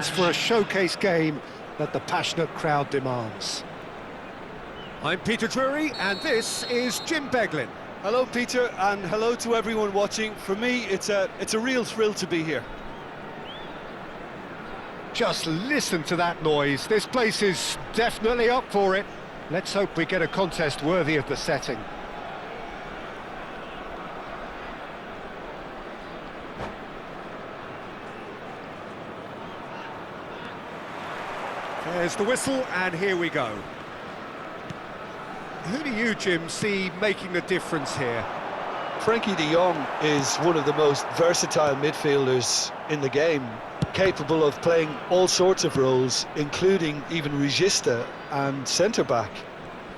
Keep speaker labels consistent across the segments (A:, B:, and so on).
A: For a showcase game that the passionate crowd demands. I'm Peter Drury, and this is Jim Beglin.
B: Hello, Peter, and hello to everyone watching. For me, it's a real thrill to be here.
A: Just listen to that noise. This place is definitely up for it. Let's hope we get a contest worthy of the setting. There's the whistle, and here we go. Who do you, Jim, see making the difference here?
B: Frankie de Jong is one of the most versatile midfielders in the game, capable of playing all sorts of roles, including even regista and centre-back.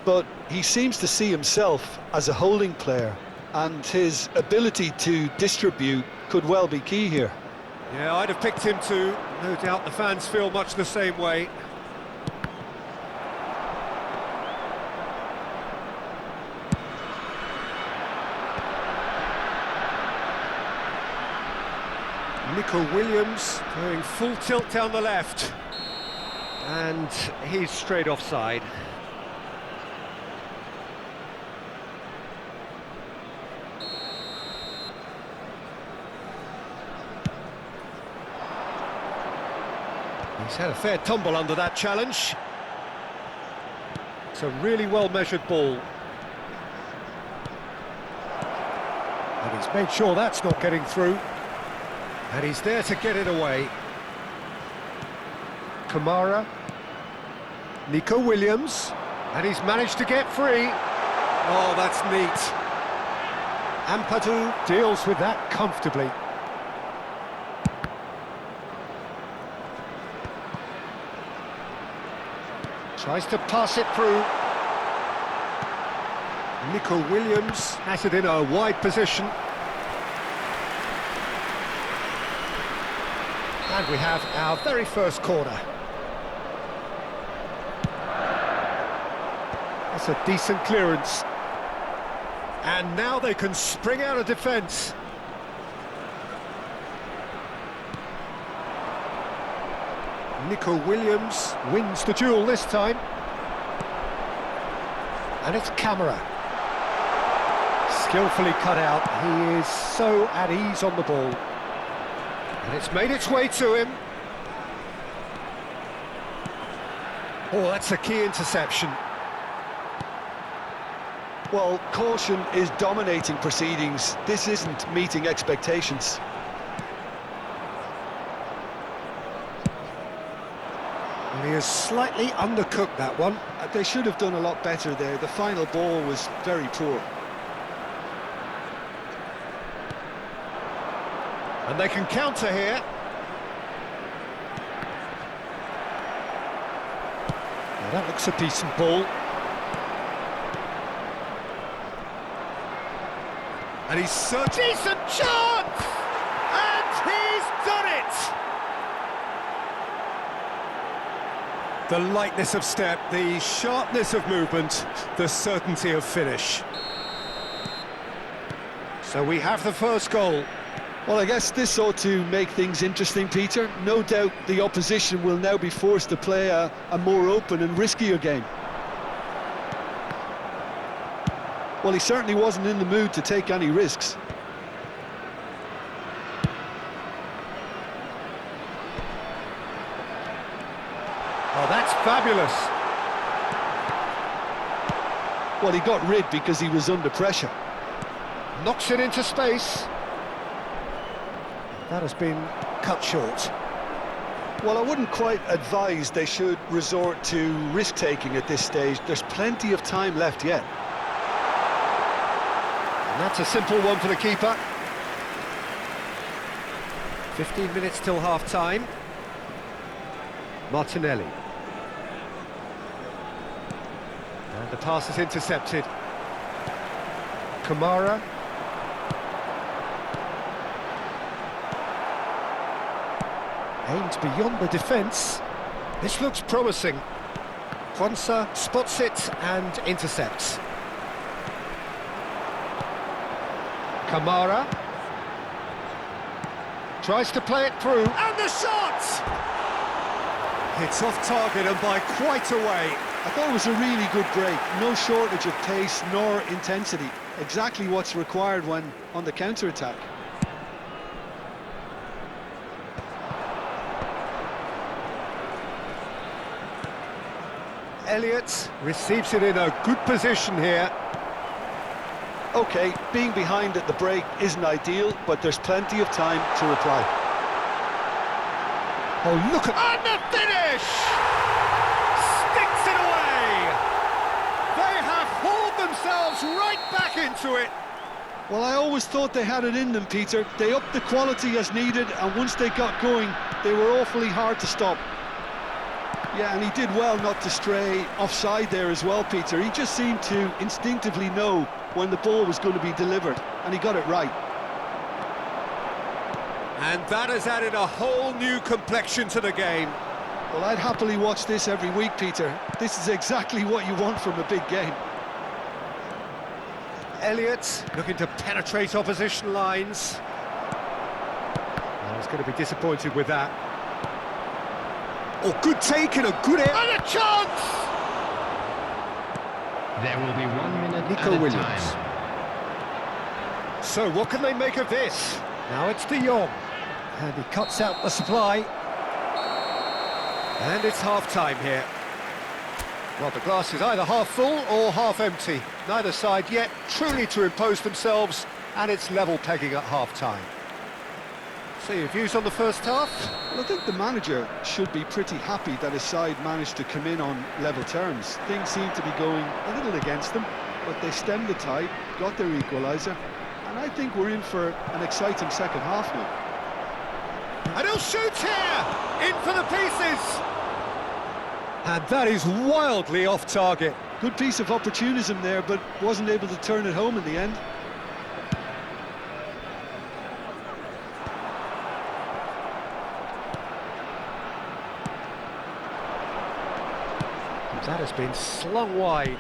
B: But he seems to see himself as a holding player, and his ability to distribute could well be key here.
A: Yeah, I'd have picked him too. No doubt the fans feel much the same way. Nico Williams going full tilt down the left, and he's straight offside. He's had a fair tumble under that challenge. It's a really well-measured ball. And he's made sure that's not getting through. And he's there to get it away. Kamara. Nico Williams. And he's managed to get free. Oh, that's neat. Ampadu deals with that comfortably. Tries to pass it through. Nico Williams has it in a wide position. And we have our very first corner. That's a decent clearance. And now they can spring out of defence. Nico Williams wins the duel this time. And it's Kamara. Skillfully cut out. He is so at ease on the ball. And it's made its way to him. Oh, that's a key interception.
B: Well, caution is dominating proceedings. This isn't meeting expectations.
A: And he has slightly undercooked that one.
B: They should have done a lot better there. The final ball was very poor.
A: And they can counter here. Now that looks a decent ball. And he's so decent chance! And he's done it! The lightness of step, the sharpness of movement, the certainty of finish. So we have the first goal.
B: Well, I guess this ought to make things interesting, Peter. No doubt the opposition will now be forced to play a more open and riskier game. Well, he certainly wasn't in the mood to take any risks.
A: Oh, that's fabulous.
B: Well, he got rid because he was under pressure.
A: Knocks it into space. That has been cut short.
B: Well, I wouldn't quite advise they should resort to risk-taking at this stage. There's plenty of time left yet.
A: And that's a simple one for the keeper. 15 minutes till half-time. Martinelli. And the pass is intercepted. Kamara. Aimed beyond the defence. This looks promising. Quansah spots it and intercepts. Kamara tries to play it through, and the shot! It's off target and by quite a way.
B: I thought it was a really good break. No shortage of pace nor intensity. Exactly what's required when on the counter-attack.
A: Elliott receives it in a good position here.
B: OK, being behind at the break isn't ideal, but there's plenty of time to reply.
A: Oh, look at... And the finish! Sticks it away! They have hauled themselves right back into it.
B: Well, I always thought they had it in them, Peter. They upped the quality as needed, and once they got going, they were awfully hard to stop. Yeah, and he did well not to stray offside there as well, Peter. He just seemed to instinctively know when the ball was going to be delivered, and he got it right.
A: And that has added a whole new complexion to the game.
B: Well, I'd happily watch this every week, Peter. This is exactly what you want from a big game.
A: Elliott looking to penetrate opposition lines. I was going to be disappointed with that. Oh, good take and a good air. And a chance!
C: There will be 1 minute
A: Nico
C: at a
A: Williams.
C: time.
A: So what can they make of this? Now it's De Jong. And he cuts out the supply. And it's half-time here. Well, the glass is either half full or half empty. Neither side yet truly to impose themselves, and it's level pegging at half-time. So your views on the first half?
B: Well, I think the manager should be pretty happy that his side managed to come in on level terms. Things seem to be going a little against them, but they stemmed the tide, got their equaliser, and I think we're in for an exciting second half now.
A: And he'll shoot here! In for the pieces! And that is wildly off target.
B: Good piece of opportunism there, but wasn't able to turn it home in the end.
A: That has been slung wide.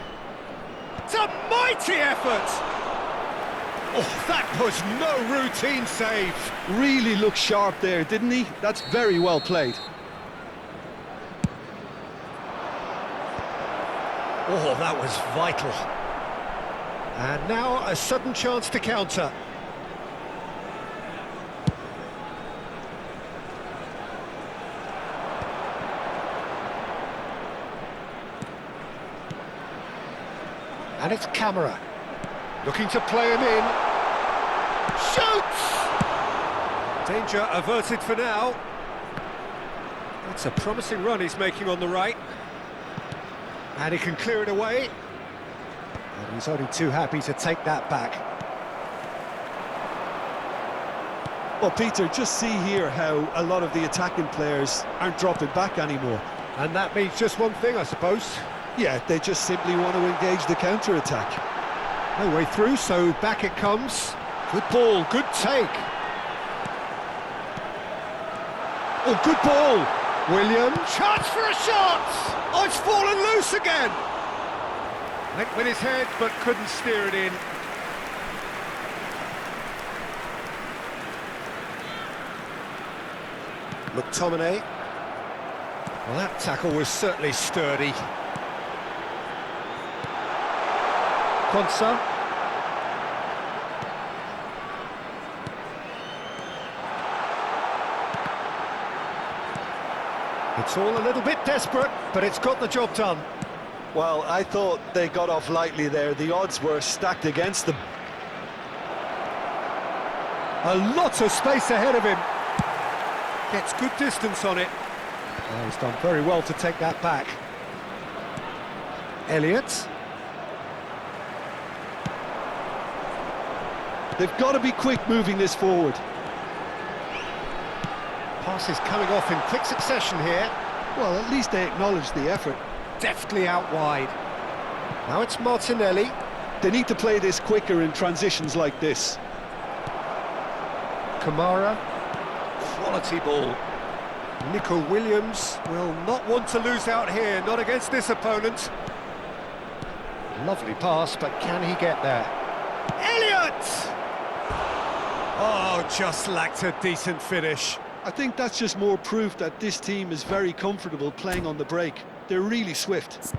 A: It's a mighty effort! Oh, that was no routine save.
B: Really looked sharp there, didn't he? That's very well played.
A: Oh, that was vital. And now a sudden chance to counter. And it's Camera, looking to play him in. Shoots! Danger averted for now. That's a promising run he's making on the right. And he can clear it away. And he's only too happy to take that back.
B: Well, Peter, just see here how a lot of the attacking players aren't dropping back anymore.
A: And that means just one thing, I suppose.
B: Yeah, they just simply want to engage the counter-attack.
A: No way through, so back it comes. Good ball, good take. Oh, good ball. William, chance for a shot! Oh, it's fallen loose again! Went with his head, but couldn't steer it in. McTominay. Well, that tackle was certainly sturdy. Konsa. It's all a little bit desperate, but it's got the job done.
B: Well, I thought they got off lightly there. The odds were stacked against them.
A: A lot of space ahead of him. Gets good distance on it. Oh, he's done very well to take that back. Elliott.
B: They've got to be quick moving this forward.
A: Passes coming off in quick succession here.
B: Well, at least they acknowledge the effort.
A: Deftly out wide. Now it's Martinelli.
B: They need to play this quicker in transitions like this.
A: Kamara. Quality ball. Nico Williams will not want to lose out here, not against this opponent. Lovely pass, but can he get there? Elliott! Oh, just lacked a decent finish.
B: I think that's just more proof that this team is very comfortable playing on the break. They're really swift.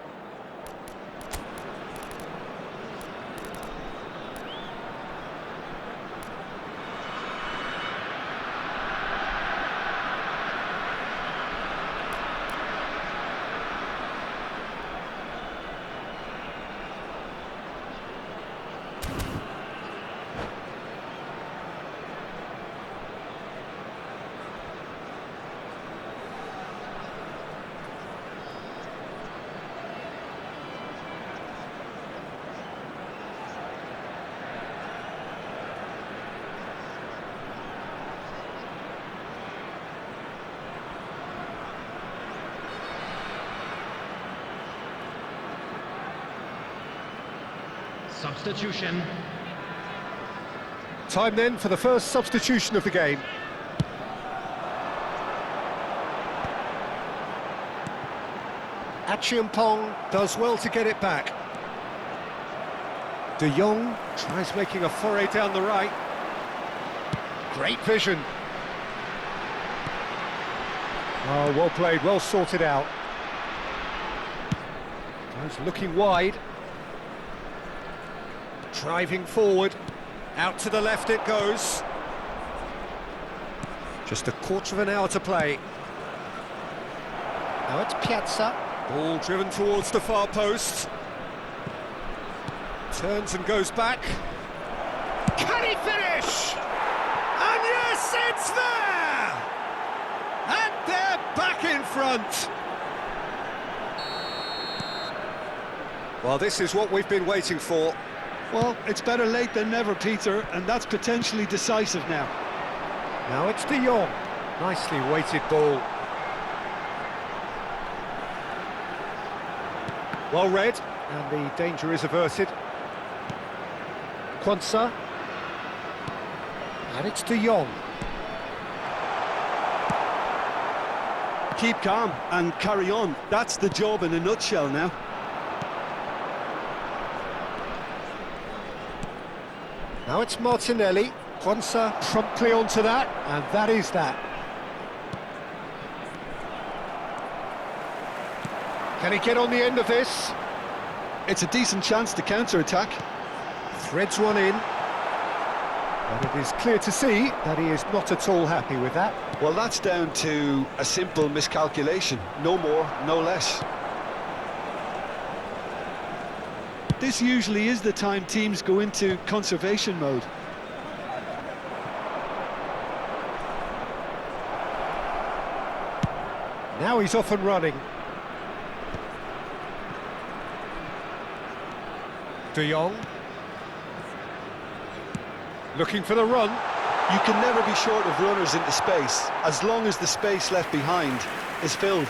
C: Substitution.
A: Time then for the first substitution of the game. Achiampong does well to get it back. De Jong tries making a foray down the right. Great vision. Oh, well played, well sorted out. Goes looking wide. Driving forward. Out to the left it goes. Just a quarter of an hour to play. Now it's Piazza. Ball driven towards the far post. Turns and goes back. Can he finish? And yes, it's there! And they're back in front. Well, this is what we've been waiting for.
B: Well, it's better late than never, Peter, and that's potentially decisive now.
A: Now it's De Jong. Nicely weighted ball. Well read, and the danger is averted. Quansah. And it's De Jong.
B: Keep calm and carry on. That's the job in a nutshell now.
A: Now it's Martinelli. Quansah promptly onto that, and that is that. Can he get on the end of this?
B: It's a decent chance to counter-attack.
A: Threads one in. But it is clear to see that he is not at all happy with that.
B: Well, that's down to a simple miscalculation. No more, no less. This usually is the time teams go into conservation mode.
A: Now he's off and running. De Jong. Looking for the run.
B: You can never be short of runners into space, as long as the space left behind is filled.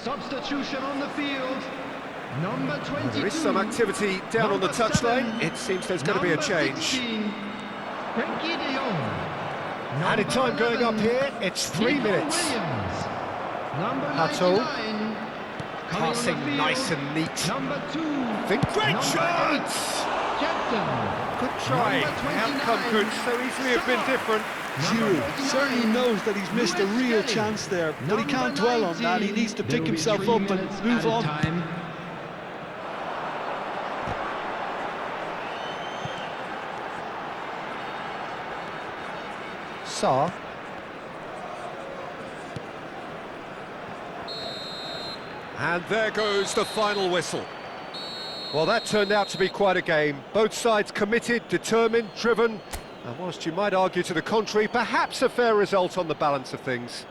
C: Substitution on the field. Number 22.
A: There is some activity down on the touchline. It seems there's going to be a change.
C: 16, Frankie de Jong.
A: Added time going up here. It's 3 minutes. Hato. Passing nice and neat.
C: Number 2.
A: Think great chance!
C: Captain.
A: Good try. The outcome could so easily have been different.
B: Giroud certainly knows that he's missed a real chance there, but he can't dwell on that. He needs to pick himself up and move on.
A: Sarr. And there goes the final whistle. Well, that turned out to be quite a game. Both sides committed, determined, driven, and whilst you might argue to the contrary, perhaps a fair result on the balance of things.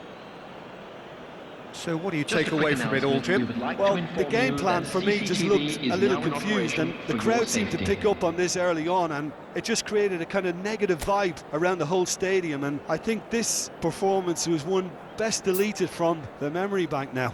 A: So what do you
D: Just
A: take
D: a quick
A: away from it all,
D: announcement. We
A: Jim?
D: would like to
B: Well, the
D: inform
B: game
D: you
B: plan
D: that
B: for me just
D: CCTV
B: looked
D: is
B: a little
D: now in
B: confused,
D: operation
B: and the
D: for
B: crowd
D: your
B: seemed to
D: safety.
B: pick up on this early on, and it just created a kind of negative vibe around the whole stadium, and I think this performance was one best deleted from the memory bank now.